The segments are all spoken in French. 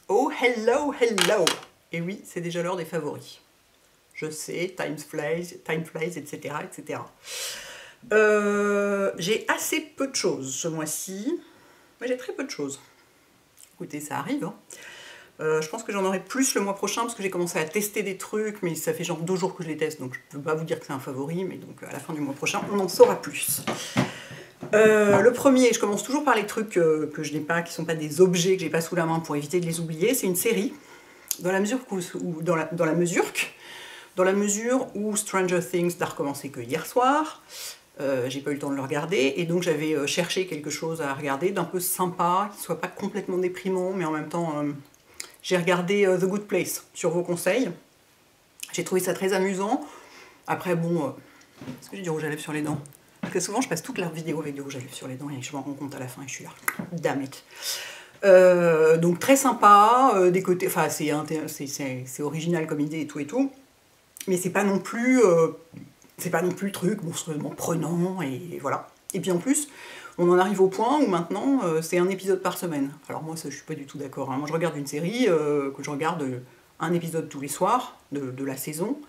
Oh, hello, hello. Et oui, c'est déjà l'heure des favoris. Je sais, time flies, etc., etc. J'ai assez peu de choses ce mois-ci. Mais j'ai très peu de choses. Écoutez, ça arrive, hein. Je pense que j'en aurai plus le mois prochain parce que j'ai commencé à tester des trucs, mais ça fait genre 2 jours que je les teste, donc je ne peux pas vous dire que c'est un favori, mais donc à la fin du mois prochain, on en saura plus. Le premier, je commence toujours par les trucs que je n'ai pas, qui ne sont pas des objets que j'ai pas sous la main pour éviter de les oublier. C'est une série, dans la mesure où Stranger Things n'a recommencé que hier soir. J'ai pas eu le temps de le regarder, et donc j'avais cherché quelque chose à regarder d'un peu sympa, qui soit pas complètement déprimant, mais en même temps, j'ai regardé The Good Place sur vos conseils. J'ai trouvé ça très amusant. Après, bon, est-ce que j'ai du rouge à lèvres sur les dents? Parce que souvent, je passe toute la vidéo avec du rouge à lèvres sur les dents, et je m'en rends compte à la fin, et je suis là, damn it. Donc très sympa, des côtés, enfin c'est original comme idée et tout, mais c'est pas non plus le truc monstrueusement prenant, et voilà. Et puis en plus, on en arrive au point où maintenant c'est un épisode par semaine. Alors moi ça, je suis pas du tout d'accord, hein. Moi je regarde une série, que je regarde un épisode tous les soirs de la saison,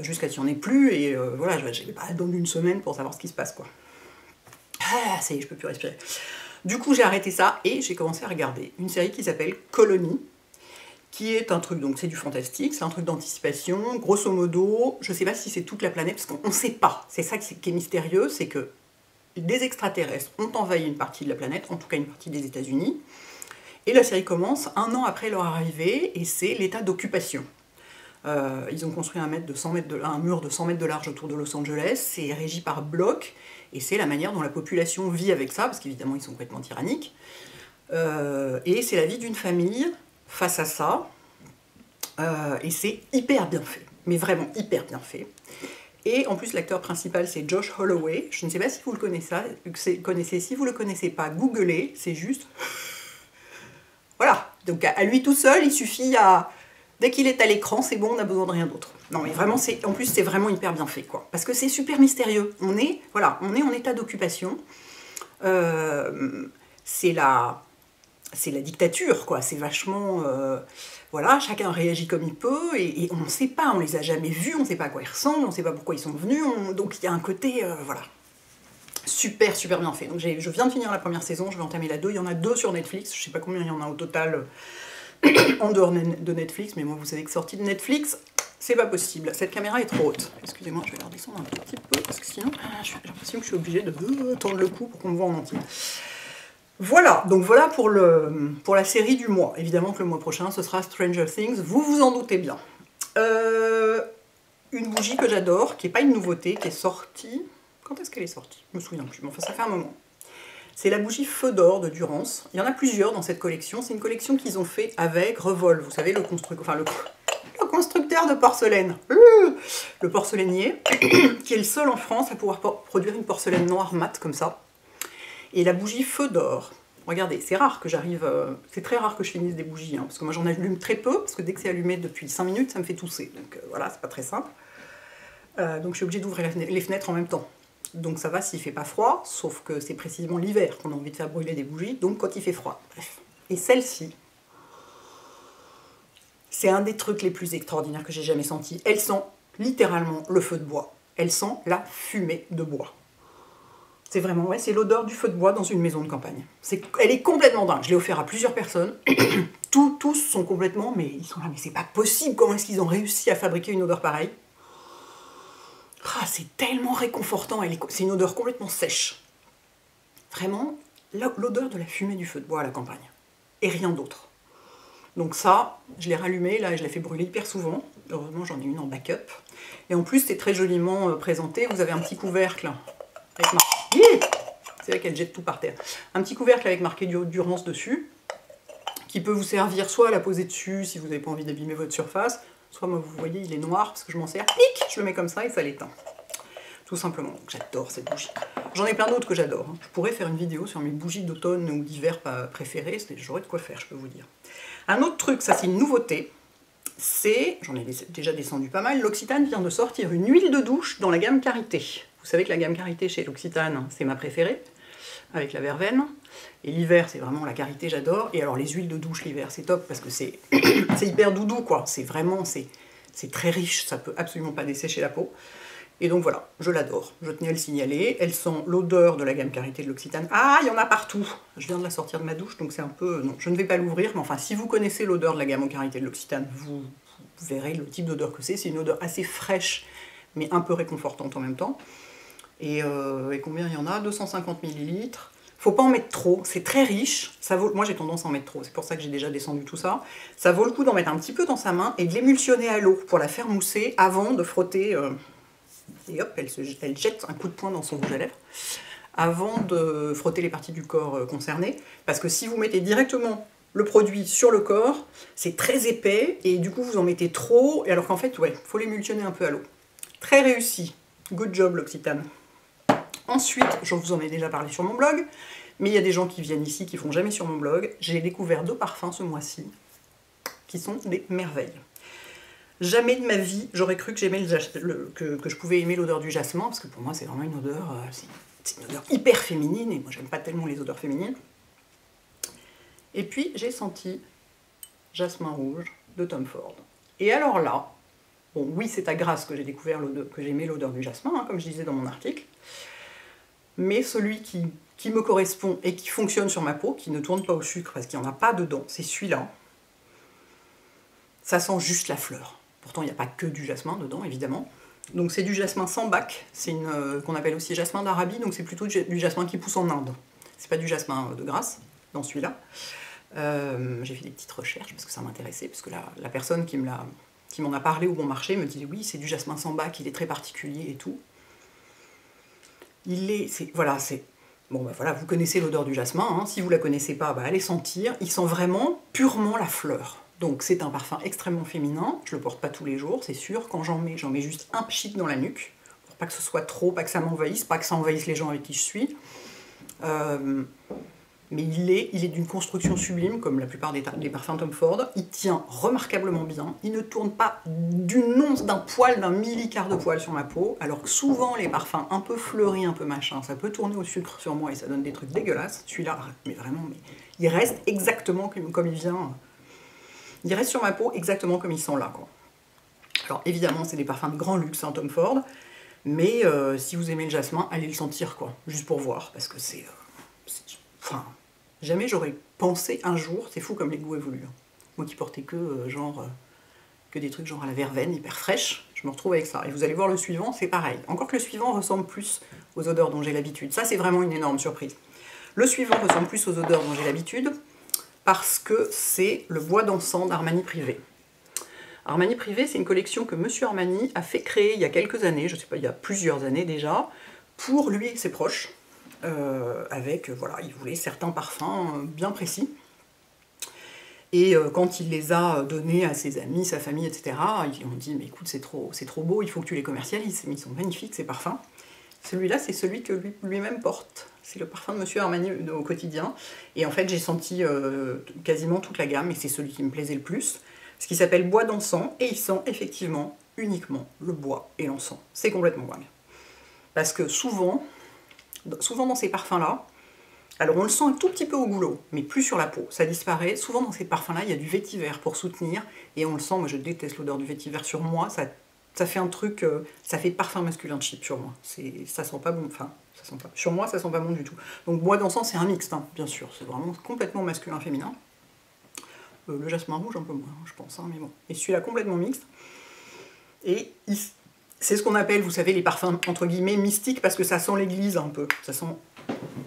jusqu'à ce qu'il n'y en ait plus, et voilà, je vais pas attendre une semaine pour savoir ce qui se passe, quoi. Ah, ça y est, je peux plus respirer. Du coup, j'ai arrêté ça et j'ai commencé à regarder une série qui s'appelle Colony, qui est un truc, donc c'est du fantastique, c'est un truc d'anticipation. Grosso modo, je sais pas si c'est toute la planète, parce qu'on ne sait pas. C'est ça qui est mystérieux, c'est que des extraterrestres ont envahi une partie de la planète, en tout cas une partie des États-Unis, et la série commence 1 an après leur arrivée, et c'est l'état d'occupation. Ils ont construit un mur de 100 mètres de large autour de Los Angeles, c'est régi par blocs, et c'est la manière dont la population vit avec ça, parce qu'évidemment ils sont complètement tyranniques. Et c'est la vie d'une famille face à ça, et c'est hyper bien fait, mais vraiment hyper bien fait. Et en plus l'acteur principal c'est Josh Holloway, je ne sais pas si vous le connaissez, si vous le connaissez pas, googlez, c'est juste... Voilà, donc à lui tout seul, il suffit à... Dès qu'il est à l'écran, c'est bon, on n'a besoin de rien d'autre. Non mais vraiment, en plus c'est vraiment hyper bien fait, quoi. Parce que c'est super mystérieux. On est en état d'occupation. C'est la dictature, quoi. C'est vachement... voilà, chacun réagit comme il peut, et on ne sait pas, on les a jamais vus, on ne sait pas à quoi ils ressemblent, on ne sait pas pourquoi ils sont venus, donc il y a un côté, voilà, super, super bien fait. Donc je viens de finir la première saison, je vais entamer la 2, il y en a 2 sur Netflix, je sais pas combien il y en a au total... en dehors de Netflix, mais moi vous savez que sortie de Netflix, c'est pas possible. Cette caméra est trop haute. Excusez-moi, je vais la redescendre un tout petit peu, parce que sinon j'ai l'impression que je suis obligée de tendre le cou pour qu'on me voit en entier. Voilà, donc voilà pour la série du mois. Évidemment que le mois prochain, ce sera Stranger Things, vous vous en doutez bien. Une bougie que j'adore, qui n'est pas une nouveauté, qui est sortie... Quand est-ce qu'elle est sortie? Je me souviens plus, mais enfin ça fait un moment. C'est la bougie Feu d'Or de Durance. Il y en a plusieurs dans cette collection. C'est une collection qu'ils ont fait avec Revol. Vous savez, le constructeur de porcelaine. Le porcelainier, qui est le seul en France à pouvoir produire une porcelaine noire mate comme ça. Et la bougie Feu d'Or. Regardez, c'est rare que j'arrive... c'est très rare que je finisse des bougies, hein, parce que moi j'en allume très peu, parce que dès que c'est allumé depuis 5 minutes, ça me fait tousser. Donc voilà, c'est pas très simple. Donc je suis obligée d'ouvrir les fenêtres en même temps. Donc ça va s'il fait pas froid, sauf que c'est précisément l'hiver qu'on a envie de faire brûler des bougies, donc quand il fait froid. Bref. Et celle-ci, c'est un des trucs les plus extraordinaires que j'ai jamais senti. Elle sent littéralement le feu de bois. Elle sent la fumée de bois. C'est vraiment, ouais, c'est l'odeur du feu de bois dans une maison de campagne. Elle est complètement dingue. Je l'ai offert à plusieurs personnes. Tous sont complètement, mais ils sont là, mais c'est pas possible. Comment est-ce qu'ils ont réussi à fabriquer une odeur pareille? Ah, c'est tellement réconfortant, c'est une odeur complètement sèche. Vraiment, l'odeur de la fumée du feu de bois à la campagne. Et rien d'autre. Donc ça, je l'ai rallumé, là, je l'ai fait brûler hyper souvent. Heureusement, j'en ai une en backup. Et en plus, c'est très joliment présenté. Vous avez un petit couvercle avec marqué... C'est vrai qu'elle jette tout par terre. Un petit couvercle avec marqué Durance dessus, qui peut vous servir soit à la poser dessus, si vous n'avez pas envie d'abîmer votre surface, soit, moi, vous voyez, il est noir, parce que je m'en sers, pic, je le mets comme ça et ça l'éteint. Tout simplement. J'adore cette bougie. J'en ai plein d'autres que j'adore. Je pourrais faire une vidéo sur mes bougies d'automne ou d'hiver préférées, j'aurais de quoi faire, je peux vous dire. Un autre truc, ça c'est une nouveauté, c'est, j'en ai déjà descendu pas mal, l'Occitane vient de sortir une huile de douche dans la gamme Karité. Vous savez que la gamme Karité chez l'Occitane, c'est ma préférée. avec la verveine. Et l'hiver, c'est vraiment la karité, j'adore. Et alors les huiles de douche l'hiver, c'est top parce que c'est hyper doudou, quoi. C'est vraiment, c'est très riche, ça peut absolument pas dessécher la peau. Et donc voilà, je l'adore. Je tenais à le signaler. Elle sent l'odeur de la gamme karité de l'Occitane. Ah, il y en a partout. Je viens de la sortir de ma douche, donc c'est un peu... Non, je ne vais pas l'ouvrir, mais enfin, si vous connaissez l'odeur de la gamme karité de l'Occitane, vous verrez le type d'odeur que c'est. C'est une odeur assez fraîche, mais un peu réconfortante en même temps. Et combien il y en a? 250 ml. Faut pas en mettre trop, c'est très riche. Ça vaut... Moi j'ai tendance à en mettre trop, c'est pour ça que j'ai déjà descendu tout ça. Ça vaut le coup d'en mettre un petit peu dans sa main et de l'émulsionner à l'eau pour la faire mousser avant de frotter. Et hop, elle jette un coup de poing dans son rouge à lèvres avant de frotter les parties du corps concernées. Parce que si vous mettez directement le produit sur le corps, c'est très épais et du coup vous en mettez trop. Et alors qu'en fait, ouais, faut l'émulsionner un peu à l'eau. Très réussi. Good job l'Occitane. Ensuite, je vous en ai déjà parlé sur mon blog, mais il y a des gens qui viennent ici qui ne font jamais sur mon blog. J'ai découvert 2 parfums ce mois-ci qui sont des merveilles. Jamais de ma vie, j'aurais cru que je pouvais aimer l'odeur du jasmin, parce que pour moi c'est vraiment une odeur, c'est une odeur hyper féminine, et moi j'aime pas tellement les odeurs féminines. Et puis j'ai senti Jasmin rouge de Tom Ford. Et alors là, bon oui c'est à Grasse que j'ai découvert que j'aimais l'odeur du jasmin, hein, comme je disais dans mon article, mais celui qui me correspond et qui fonctionne sur ma peau, qui ne tourne pas au sucre parce qu'il n'y en a pas dedans, c'est celui-là. Ça sent juste la fleur. Pourtant, il n'y a pas que du jasmin dedans, évidemment. Donc c'est du jasmin sans bac, c'est qu'on appelle aussi jasmin d'Arabie, donc c'est plutôt du jasmin qui pousse en Inde. C'est pas du jasmin de Grasse, dans celui-là. J'ai fait des petites recherches parce que ça m'intéressait, parce que la personne qui m'en a parlé au bon marché me disait oui, c'est du jasmin sans bac, il est très particulier et tout. Bon bah voilà, vous connaissez l'odeur du jasmin, hein. Si vous la connaissez pas, bah allez sentir, il sent vraiment purement la fleur. Donc c'est un parfum extrêmement féminin, je le porte pas tous les jours, c'est sûr, quand j'en mets juste un pchic dans la nuque, pour pas que ce soit trop, pas que ça m'envahisse, pas que ça envahisse les gens avec qui je suis. Mais il est d'une construction sublime, comme la plupart des parfums Tom Ford. Il tient remarquablement bien, il ne tourne pas d'une once, d'un poil, d'un milliquart de poil sur ma peau, alors que souvent les parfums un peu fleuris, un peu machin, ça peut tourner au sucre sur moi et ça donne des trucs dégueulasses. Celui-là, mais vraiment, il reste exactement comme il vient. Il reste sur ma peau exactement comme il sent là, quoi. Alors évidemment, c'est des parfums de grand luxe, hein, Tom Ford, mais si vous aimez le jasmin, allez le sentir, quoi, juste pour voir, parce que enfin, jamais j'aurais pensé un jour, c'est fou comme les goûts évoluent. Moi qui portais que des trucs genre à la verveine, hyper fraîche, je me retrouve avec ça. Et vous allez voir le suivant, c'est pareil. Encore que le suivant ressemble plus aux odeurs dont j'ai l'habitude. Ça, c'est vraiment une énorme surprise. Le suivant ressemble plus aux odeurs dont j'ai l'habitude, parce que c'est le bois d'encens d'Armani Privé. Armani Privé, c'est une collection que Monsieur Armani a fait créer il y a quelques années, je sais pas, il y a plusieurs années déjà, pour lui et ses proches. Voilà, il voulait certains parfums bien précis. Et quand il les a donnés à ses amis, sa famille, etc., ils ont dit, mais écoute, c'est trop beau, il faut que tu les commercialises. Mais ils sont magnifiques, ces parfums. Celui-là, c'est celui que lui-même porte. C'est le parfum de Monsieur Armani au quotidien. Et en fait, j'ai senti quasiment toute la gamme, et c'est celui qui me plaisait le plus. Ce qui s'appelle bois d'encens, et il sent effectivement uniquement le bois et l'encens. C'est complètement dingue. Parce que souvent dans ces parfums-là, alors on le sent un tout petit peu au goulot, mais plus sur la peau, ça disparaît. Souvent dans ces parfums-là, il y a du vétiver pour soutenir, et on le sent, moi je déteste l'odeur du vétiver sur moi, ça fait un truc, ça fait parfum masculin cheap sur moi. Ça sent pas bon, enfin, ça sent pas, sur moi ça sent pas bon du tout. Donc bois d'encens c'est un mixte, hein, bien sûr, c'est vraiment complètement masculin-féminin. Le jasmin rouge un peu moins, je pense, hein, mais bon. Et celui-là complètement mixte. Et c'est ce qu'on appelle, vous savez, les parfums entre guillemets mystiques, parce que ça sent l'église un peu. Ça sent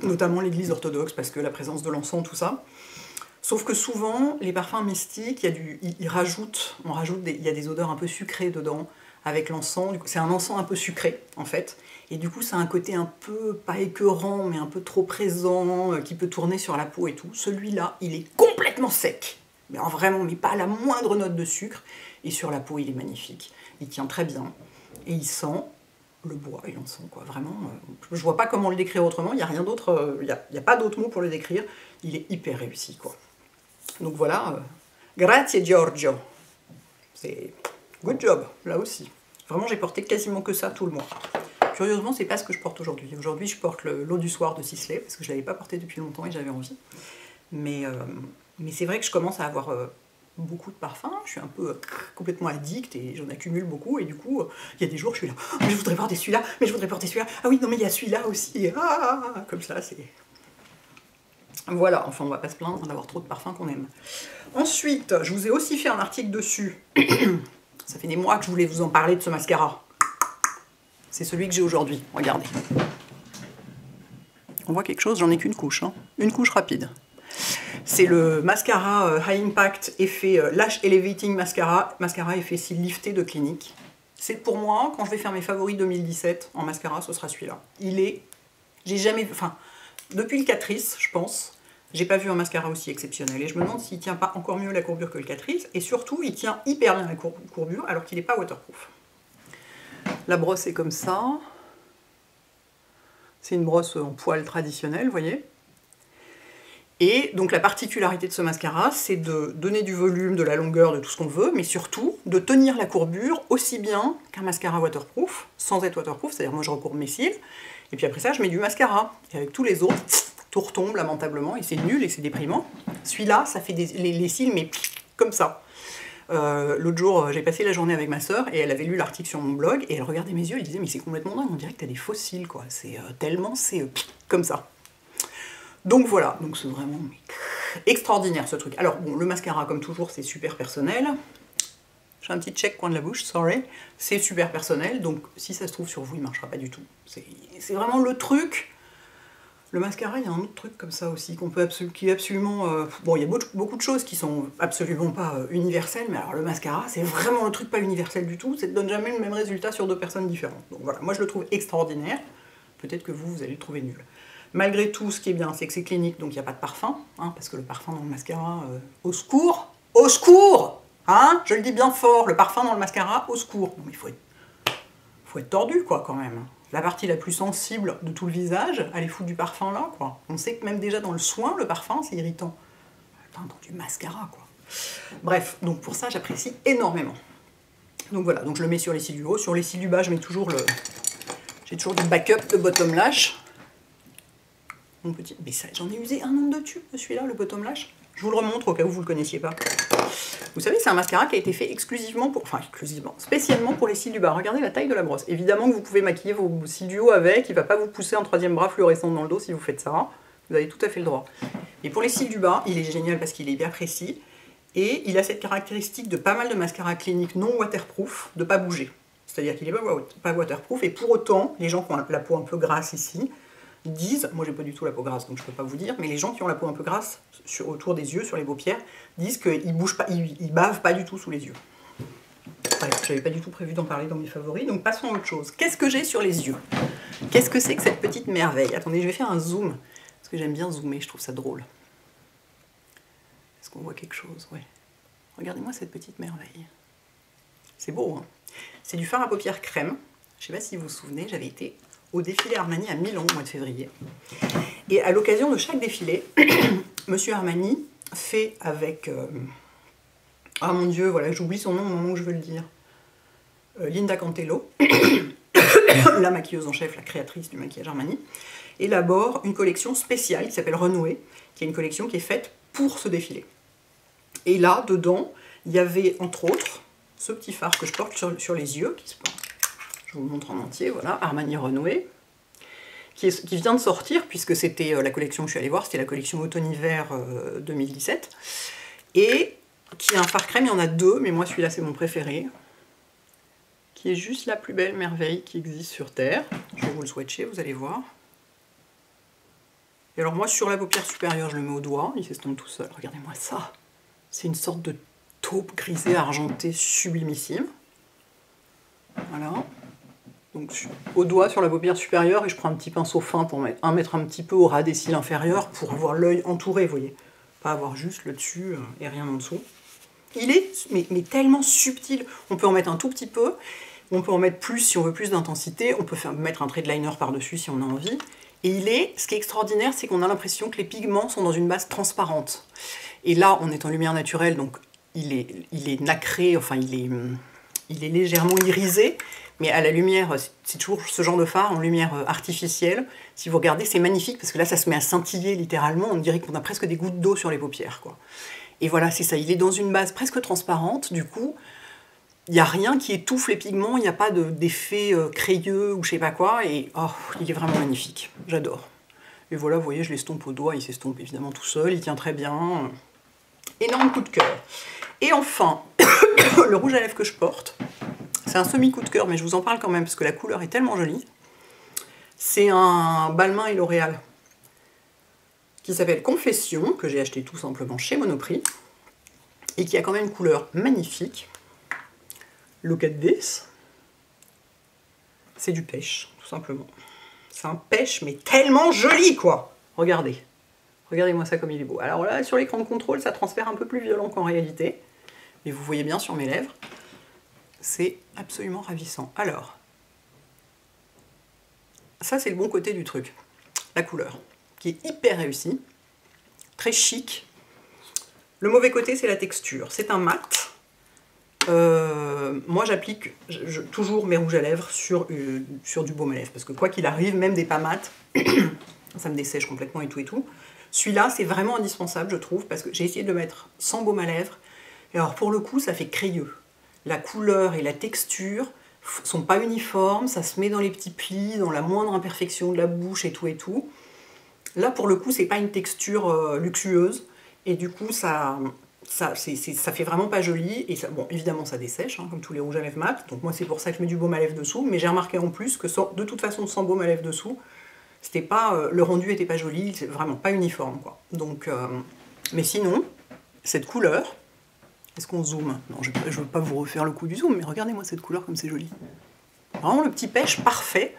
notamment l'église orthodoxe, parce que la présence de l'encens, tout ça. Sauf que souvent, les parfums mystiques, il y a des odeurs un peu sucrées dedans, avec l'encens. C'est un encens un peu sucré, en fait. Et du coup, ça a un côté un peu, pas écœurant, mais un peu trop présent, qui peut tourner sur la peau et tout. Celui-là, il est complètement sec. Mais vraiment, mais pas la moindre note de sucre. Et sur la peau, il est magnifique. Il tient très bien. Et il sent le bois et l'encens, quoi. Vraiment, je vois pas comment le décrire autrement. Il n'y a rien d'autre, il y a pas d'autre mot pour le décrire. Il est hyper réussi, quoi. Donc voilà, grazie Giorgio. C'est good job, là aussi. Vraiment, j'ai porté quasiment que ça tout le mois. Curieusement, c'est pas ce que je porte aujourd'hui. Aujourd'hui, je porte l'eau du soir de Sisley, parce que je l'avais pas porté depuis longtemps et j'avais envie. Mais c'est vrai que je commence à avoir beaucoup de parfums. Je suis un peu complètement addict et j'en accumule beaucoup. Et du coup, il y a des jours, je suis là, oh, mais je voudrais porter celui-là, mais je voudrais porter celui-là. Ah oui, non, mais il y a celui-là aussi. Ah, comme ça, c'est... Voilà, enfin, on va pas se plaindre d'avoir trop de parfums qu'on aime. Ensuite, je vous ai aussi fait un article dessus. Ça fait des mois que je voulais vous en parler de ce mascara. C'est celui que j'ai aujourd'hui, regardez. On voit quelque chose, j'en ai qu'une couche, hein. Une couche rapide. C'est le mascara High Impact effet Lash Elevating Mascara, mascara effet cils lifté de Clinique. C'est pour moi, quand je vais faire mes favoris 2017 en mascara, ce sera celui-là. Il est... J'ai jamais vu... Enfin, depuis le Catrice, je pense, j'ai pas vu un mascara aussi exceptionnel. Et je me demande s'il tient pas encore mieux la courbure que le Catrice. Et surtout, il tient hyper bien la courbure, alors qu'il n'est pas waterproof. La brosse est comme ça. C'est une brosse en poil traditionnelle, vous voyez. Et donc la particularité de ce mascara, c'est de donner du volume, de la longueur, de tout ce qu'on veut, mais surtout de tenir la courbure aussi bien qu'un mascara waterproof, sans être waterproof, c'est-à-dire moi je recourbe mes cils, et puis après ça je mets du mascara. Et avec tous les autres, tout retombe lamentablement, et c'est nul et c'est déprimant. Celui-là, ça fait les cils, mais comme ça. L'autre jour, j'ai passé la journée avec ma sœur, et elle avait lu l'article sur mon blog, et elle regardait mes yeux, elle disait mais c'est complètement dingue, on dirait que t'as des faux cils, quoi. C'est tellement, c'est comme ça. Donc voilà, donc c'est vraiment extraordinaire ce truc. Alors bon, le mascara comme toujours c'est super personnel. J'ai un petit check coin de la bouche, sorry. C'est super personnel, donc si ça se trouve sur vous il ne marchera pas du tout. C'est vraiment le truc. Le mascara, il y a un autre truc comme ça aussi, qu'on peut qui est absolument... bon, il y a beaucoup de choses qui sont absolument pas universelles, mais alors le mascara, c'est vraiment le truc pas universel du tout, ça ne donne jamais le même résultat sur deux personnes différentes. Donc voilà, moi je le trouve extraordinaire. Peut-être que vous allez le trouver nul. Malgré tout, ce qui est bien, c'est que c'est Clinique, donc il n'y a pas de parfum, hein, parce que le parfum dans le mascara, au secours, hein, je le dis bien fort, le parfum dans le mascara, au secours. Non, mais faut être tordu, quoi, quand même. La partie la plus sensible de tout le visage, aller foutre du parfum là, quoi. On sait que même déjà dans le soin, le parfum, c'est irritant. Enfin, dans du mascara, quoi. Bref, donc pour ça, j'apprécie énormément. Donc voilà, donc je le mets sur les cils du haut. Sur les cils du bas, je mets toujours le... J'ai toujours du backup de bottom lash. Mon petit... Mais j'en ai usé un nombre de tubes, celui-là, le bottom lash. Je vous le remontre au cas où vous ne le connaissiez pas. Vous savez, c'est un mascara qui a été fait exclusivement pour... Enfin, exclusivement, spécialement pour les cils du bas. Regardez la taille de la brosse. Évidemment que vous pouvez maquiller vos cils du haut avec. Il ne va pas vous pousser un troisième bras fluorescent dans le dos si vous faites ça. Vous avez tout à fait le droit. Et pour les cils du bas, il est génial parce qu'il est hyper précis. Et il a cette caractéristique de pas mal de mascaras Clinique non waterproof, de ne pas bouger. C'est-à-dire qu'il n'est pas waterproof. Et pour autant, les gens qui ont la peau un peu grasse ici, disent, moi j'ai pas du tout la peau grasse donc je peux pas vous dire, mais les gens qui ont la peau un peu grasse autour des yeux, sur les paupières, disent qu'ils bougent pas, ils bavent pas du tout sous les yeux. Bref, j'avais pas du tout prévu d'en parler dans mes favoris, donc passons à autre chose. Qu'est-ce que j'ai sur les yeux? Qu'est-ce que c'est que cette petite merveille? Attendez, je vais faire un zoom, parce que j'aime bien zoomer, je trouve ça drôle. Est-ce qu'on voit quelque chose? Ouais. Regardez-moi cette petite merveille. C'est beau, hein? C'est du fard à paupières crème. Je sais pas si vous vous souvenez, j'avais été au défilé Armani à Milan au mois de février. Et à l'occasion de chaque défilé, Monsieur Armani fait avec... ah mon Dieu, voilà, j'oublie son nom au moment où je veux le dire. Linda Cantello, la maquilleuse en chef, la créatrice du maquillage Armani, élabore une collection spéciale qui s'appelle Renouer, qui est une collection qui est faite pour ce défilé. Et là, dedans, il y avait entre autres ce petit fard que je porte sur les yeux, qui se porte. Je vous le montre en entier, voilà, Armani Renouer, qui vient de sortir, puisque c'était la collection que je suis allée voir, c'était la collection automne-hiver 2017, et qui est un fard crème, il y en a deux, mais moi celui-là c'est mon préféré, qui est juste la plus belle merveille qui existe sur Terre. Je vais vous le swatcher, vous allez voir. Et alors moi sur la paupière supérieure, je le mets au doigt, il s'estompe tout seul, regardez-moi ça, c'est une sorte de taupe grisée argentée sublimissime. Voilà. Donc au doigt sur la paupière supérieure et je prends un petit pinceau fin pour mettre un petit peu au ras des cils inférieurs pour avoir l'œil entouré, vous voyez. Pas avoir juste le dessus et rien en dessous. Il est mais tellement subtil, on peut en mettre un tout petit peu, on peut en mettre plus si on veut plus d'intensité, on peut mettre un trait de liner par-dessus si on a envie. Et ce qui est extraordinaire, c'est qu'on a l'impression que les pigments sont dans une base transparente. Et là, on est en lumière naturelle, donc il est nacré, enfin il est légèrement irisé. Mais à la lumière, c'est toujours ce genre de fard en lumière artificielle. Si vous regardez, c'est magnifique parce que là, ça se met à scintiller littéralement. On dirait qu'on a presque des gouttes d'eau sur les paupières, quoi. Et voilà, c'est ça. Il est dans une base presque transparente. Du coup, il n'y a rien qui étouffe les pigments. Il n'y a pas d'effet crayeux ou je sais pas quoi. Et oh, il est vraiment magnifique. J'adore. Et voilà, vous voyez, je l'estompe au doigt. Il s'estompe évidemment tout seul. Il tient très bien. Énorme coup de cœur. Et enfin, le rouge à lèvres que je porte. C'est un semi-coup de cœur, mais je vous en parle quand même parce que la couleur est tellement jolie. C'est un Balmain et L'Oréal qui s'appelle Confession, que j'ai acheté tout simplement chez Monoprix, et qui a quand même une couleur magnifique. Look at this. C'est du pêche, tout simplement. C'est un pêche, mais tellement joli, quoi. Regardez. Regardez-moi ça comme il est beau. Alors là, sur l'écran de contrôle, ça transfère un peu plus violent qu'en réalité. Mais vous voyez bien sur mes lèvres. C'est absolument ravissant. Alors, ça c'est le bon côté du truc. La couleur, qui est hyper réussie, très chic. Le mauvais côté, c'est la texture. C'est un mat. Moi, j'applique toujours mes rouges à lèvres sur du baume à lèvres. Parce que quoi qu'il arrive, même des pas mat, ça me dessèche complètement et tout et tout. Celui-là, c'est vraiment indispensable, je trouve, parce que j'ai essayé de le mettre sans baume à lèvres. Et alors, pour le coup, ça fait crayeux. La couleur et la texture sont pas uniformes, ça se met dans les petits plis, dans la moindre imperfection de la bouche et tout et tout. Là, pour le coup, c'est pas une texture luxueuse, et du coup, ça fait vraiment pas joli, et ça, bon, évidemment, ça dessèche, hein, comme tous les rouges à lèvres mat, donc moi, c'est pour ça que je mets du baume à lèvres dessous, mais j'ai remarqué en plus que de toute façon, sans baume à lèvres dessous, c'était pas, le rendu était pas joli, c'est vraiment pas uniforme, quoi. Donc, mais sinon, cette couleur... Est-ce qu'on zoome? Non, je ne veux pas vous refaire le coup du zoom, mais regardez-moi cette couleur comme c'est joli. Vraiment le petit pêche parfait.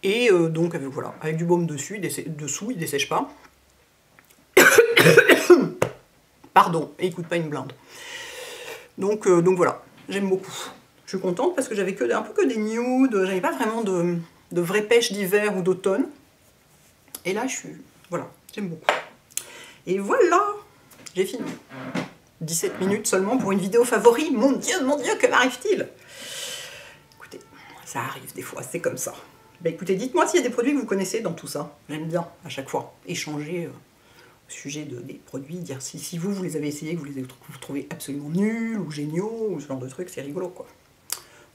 Et donc, voilà, avec du baume dessus, dessous, il ne dessèche pas. Pardon, et il ne coûte pas une blinde. Donc voilà, j'aime beaucoup. Je suis contente parce que j'avais un peu que des nudes, j'avais pas vraiment de vraie pêche d'hiver ou d'automne. Et là, voilà, j'aime beaucoup. Et voilà, j'ai fini. 17 minutes seulement pour une vidéo favori. Mon Dieu, que m'arrive-t-il? Écoutez, ça arrive des fois, c'est comme ça. Bah écoutez, dites-moi s'il y a des produits que vous connaissez dans tout ça. J'aime bien, à chaque fois, échanger au sujet des produits, dire si vous les avez essayés, que vous les avez trouvés absolument nuls ou géniaux, ou ce genre de trucs, c'est rigolo, quoi.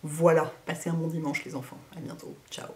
Voilà, passez un bon dimanche, les enfants. À bientôt. Ciao.